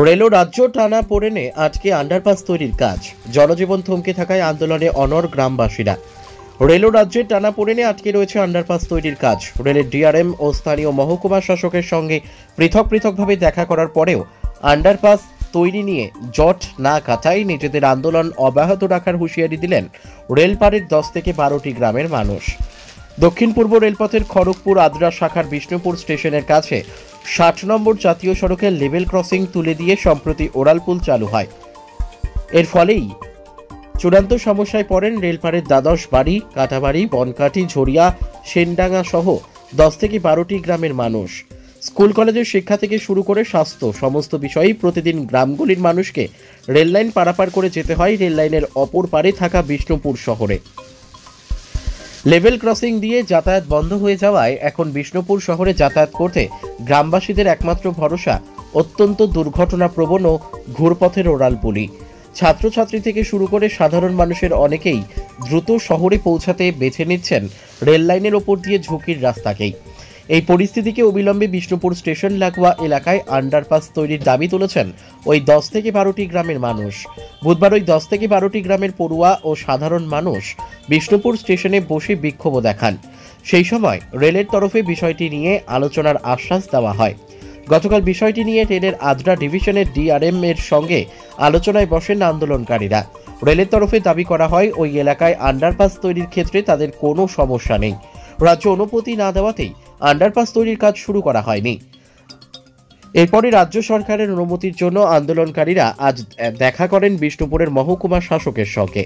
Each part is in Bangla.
রেল ও রাজ্য টানা পড়েনে আজকে আন্ডারপাস তৈরির কাজ। জনজীবন থমকে থাকায় আন্দোলনে অনড় গ্রামবাসীরা। রেল ও রাজ্যের টানা পড়েনে আটকে রয়েছে আন্ডারপাস তৈরির কাজ। রেলের ডিআরএম ও স্থানীয় মহকুমা শাসকের সঙ্গে পৃথকভাবে দেখা করার পরেও আন্ডারপাস তৈরি নিয়ে জট না কাটায় নিজেদের আন্দোলন অব্যাহত রাখার হুঁশিয়ারি দিলেন রেলপাড়ের 10 থেকে 12টি গ্রামের মানুষ। দক্ষিণ পূর্ব রেলপথের খড়গপুর আদ্রা শাখার বিষ্ণুপুর স্টেশনের কাছে 60 নম্বর জাতীয় সড়কের লেভেল ক্রসিং তুলে দিয়ে সম্প্রতি ওড়ালপুল চালু হয়। এর ফলেই চূড়ান্ত সমস্যায় পড়েন রেলপাড়ের দ্বাদশ বাড়ি, কাটাবাড়ি, বনকাঠি, ঝরিয়া, সেনডাঙ্গা সহ 10 থেকে 12টি গ্রামের মানুষ। স্কুল কলেজের শিক্ষা থেকে শুরু করে স্বাস্থ্য সমস্ত বিষয়েই প্রতিদিন গ্রামগুলির মানুষকে রেললাইন পারাপার করে যেতে হয় রেললাইনের অপর পারে থাকা বিষ্ণুপুর শহরে। লেভেল ক্রসিং দিয়ে যাতায়াত বন্ধ হয়ে যাওয়ায় এখন বিষ্ণুপুর শহরে যাতায়াত করতে গ্রামবাসীদের একমাত্র ভরসা অত্যন্ত দুর্ঘটনাপ্রবণ ও ঘুরপথের ওড়ালপুলি। ছাত্রছাত্রী থেকে শুরু করে সাধারণ মানুষের অনেকেই দ্রুত শহরে পৌঁছাতে বেছে নিচ্ছেন রেল লাইনের ওপর দিয়ে ঝুঁকির রাস্তাকেই। এই পরিস্থিতিকে অবিলম্বে বিষ্ণুপুর স্টেশন লাগোয়া এলাকায় আন্ডারপাস তৈরির দাবি তুলেছেন ওই 10 থেকে 12টি গ্রামের মানুষ। বুধবার ওই 10 থেকে 12টি গ্রামের পড়ুয়া ও সাধারণ মানুষ বিষ্ণুপুর স্টেশনে বসে বিক্ষোভ দেখান। সেই সময় রেলের তরফে বিষয়টি নিয়ে আলোচনার আশ্বাস দেওয়া হয়। গতকাল বিষয়টি নিয়ে রেলের আদ্রা ডিভিশনের ডিআরএম এর সঙ্গে আলোচনায় বসেন আন্দোলনকারীরা। রেলের তরফে দাবি করা হয় ওই এলাকায় আন্ডারপাস তৈরির ক্ষেত্রে তাদের কোনো সমস্যা নেই। রাজ্য অনুমতি না দেওয়াতেই আন্ডারপাস তৈরির কাজ শুরু করা হয়নি। এরপরই রাজ্য সরকারের অনুমতির জন্য আন্দোলনকারীরা আজ দেখা করেন বিষ্ণুপুরের মহকুমা শাসকের সঙ্গে,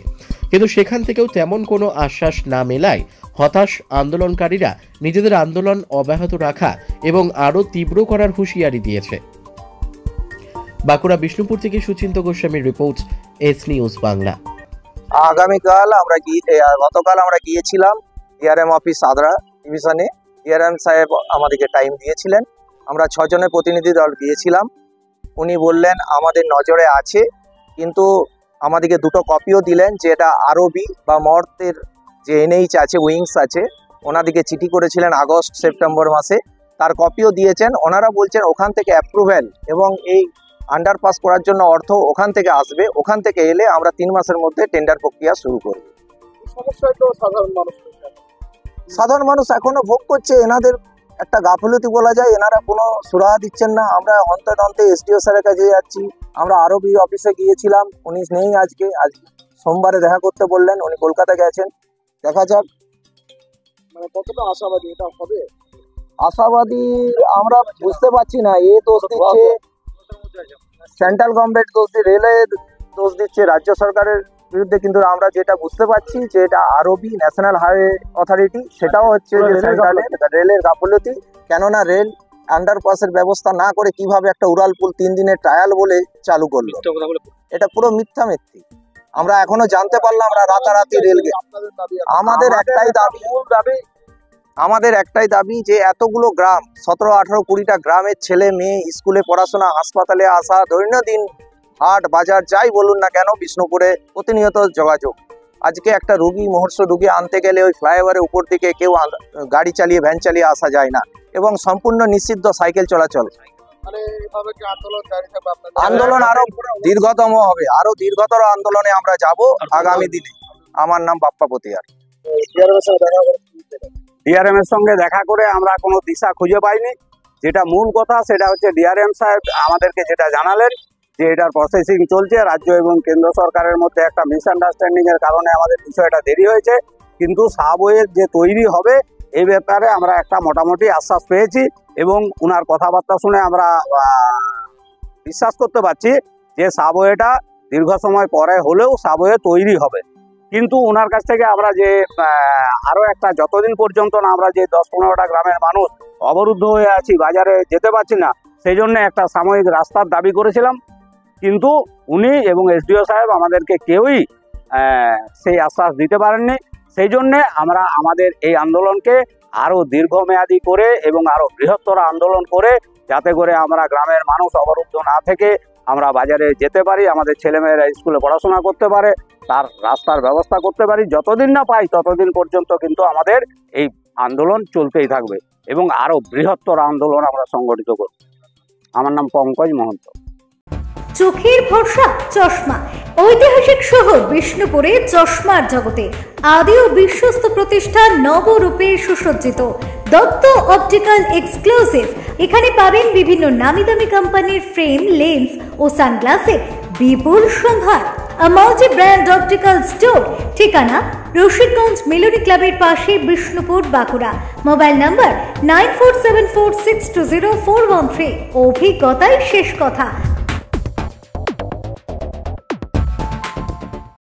কিন্তু সেখান থেকেও তেমন কোনো আশ্বাস না মেলায় হতাশ আন্দোলনকারীরা নিজেদের আন্দোলন অব্যাহত রাখা এবং আরও তীব্র করার হুঁশিয়ারি দিয়েছে। বাঁকুড়া বিষ্ণুপুর থেকে সুচিন্ত গোস্বামীর রিপোর্ট, এস নিউজ বাংলা। গতকাল আমরা গিয়েছিলাম ডিআরএম অফিস আদ্রা ডিভিশনে। ডিআরএম সাহেব আমাদেরকে টাইম দিয়েছিলেন। আমরা 6 জনের প্রতিনিধি দল গিয়েছিলাম। উনি বললেন আমাদের নজরে আছে, কিন্তু আমাদেরকে 2টো কপিও দিলেন, যে এটা আরবি বা মর্তের যে এনএইচ আছে, উইংস আছে, ওনাদেরকে চিঠি করেছিলেন আগস্ট সেপ্টেম্বর মাসে, তার কপিও দিয়েছেন। ওনারা বলছেন ওখান থেকে অ্যাপ্রুভ্যাল এবং এই আন্ডারপাস করার জন্য অর্থ ওখান থেকে আসবে। ওখান থেকে এলে আমরা 3 মাসের মধ্যে টেন্ডার প্রক্রিয়া শুরু করব। সমস্যায় তো সাধারণ মানুষ এখনো ভোগ করছে। এনাদের একটা গাফিলতি বলা যায়, এনারা কোনো সুরাহা দিচ্ছেন না। আমরা অন্তে এসডিও স্যারের কাছে যাচ্ছি, আমরা আরবি অফিসে গিয়েছিলাম, উনি নেই আজকে। আজ সোমবারে দেখা করতে বললেন, উনি কলকাতা গেছেন। দেখা যাক মানে কতটা আশাবাদী এটা হবে। আশাবাদী আমরা বুঝতে পারছি না। এ দোষ দিচ্ছে সেন্ট্রাল গভর্নমেন্ট, দোষ দিয়ে রেলের দোষ দিচ্ছে রাজ্য সরকারের বিরুদ্ধে, কিন্তু আমরা যেটা বুঝতে পারছি যে এটা আরবি ন্যাশনাল হাইওয়ে অথরিটি, সেটাও হচ্ছে যে সেন্ট্রালের রেলের গাফিলতি। কেননা রেল আন্ডারপাসের ব্যবস্থা না করে কিভাবে একটা উড়ালপুল 3 দিনের ট্রায়াল বলে চালু করলো, এটা পুরো মিথ্যামিথ্যি। আমরা এখনো জানতে পারলাম আমরা রাতারাতি রেলকে। আমাদের একটাই দাবি যে এতগুলো গ্রাম, 17, 18, 20টা গ্রামের ছেলে মেয়ে স্কুলে পড়াশোনা, হাসপাতালে আসা, দৈনন্দিন হাট বাজার যাই বলুন না কেন, বিষ্ণুপুরে প্রতিনিয়ত যোগাযোগ। আজকে একটা মুমূর্ষু রুগী আনতে গেলে ওই ফ্লাইওভারের উপর দিকে কেউ গাড়ি চালিয়ে, ভ্যান চালিয়ে আসা যায় না, এবং সম্পূর্ণ নিষিদ্ধ সাইকেল চলাচল। আন্দোলন আরো দীর্ঘতম হবে, আরো দীর্ঘতর আন্দোলনে আমরা যাব আগামী দিনে। আমার নাম বাপ্পা পতিয়ার। ডিআরএম এর সঙ্গে দেখা করে আমরা কোনো দিশা খুঁজে পাইনি। যেটা মূল কথা সেটা হচ্ছে ডিআরএম সাহেব আমাদেরকে যেটা জানালেন যে এটার প্রসেসিং চলছে, রাজ্য এবং কেন্দ্র সরকারের মধ্যে একটা মিসআন্ডারস্ট্যান্ডিং এর কারণে আমাদের বিষয়টা দেরি হয়েছে, কিন্তু সাবওয়ে যে তৈরি হবে এই ব্যাপারে আমরা একটা মোটামুটি আশ্বাস পেয়েছি, এবং উনার কথাবার্তা শুনে আমরা বিশ্বাস করতে পারছি যে সাবওয়েটা দীর্ঘ সময় পরে হলেও সাবওয়ে তৈরি হবে। কিন্তু ওনার কাছ থেকে আমরা যে আরও একটা, যতদিন পর্যন্ত না আমরা যে 10-15টা গ্রামের মানুষ অবরুদ্ধ হয়ে আছি, বাজারে যেতে পারছি না, সেই জন্য একটা সাময়িক রাস্তার দাবি করেছিলাম, কিন্তু উনি এবং এসডিও সাহেব আমাদেরকে কেউই সেই আশ্বাস দিতে পারেননি। সেই জন্যে আমরা আমাদের এই আন্দোলনকে আরও দীর্ঘমেয়াদী করে এবং আরও বৃহত্তর আন্দোলন করে, যাতে করে আমরা গ্রামের মানুষ অবরুদ্ধ না থেকে আমরা বাজারে যেতে পারি, আমাদের ছেলেমেয়েরা স্কুলে পড়াশোনা করতে পারে, তার রাস্তার ব্যবস্থা করতে পারি। যতদিন না পাই ততদিন পর্যন্ত কিন্তু আমাদের এই আন্দোলন চলতেই থাকবে এবং আরও বৃহত্তর আন্দোলন আমরা সংগঠিত করব। আমার নাম পঙ্কজ মহন্ত। চোখের ভরসা চশমা। ঐতিহাসিক শহর বিষ্ণুপুরে চশমার জগতে আদি ও বিশ্বস্ত প্রতিষ্ঠান নবরূপে সুসজ্জিত দত্ত অপটিক্যাল এক্সক্লুসিভ। এখানে পাবেন বিভিন্ন নামি দামি কোম্পানির ফ্রেম, লেন্স ও সানগ্লাসের বিপুল সম্ভার। মাল্টি ব্র্যান্ড অপটিক্যাল স্টোর, ঠিকানা রশিদগঞ্জ মিলনী ক্লাবের পাশে, বিষ্ণুপুর, বাঁকুড়া। Mobile number 9474620413। অভিজ্ঞতায় শেষ কথা।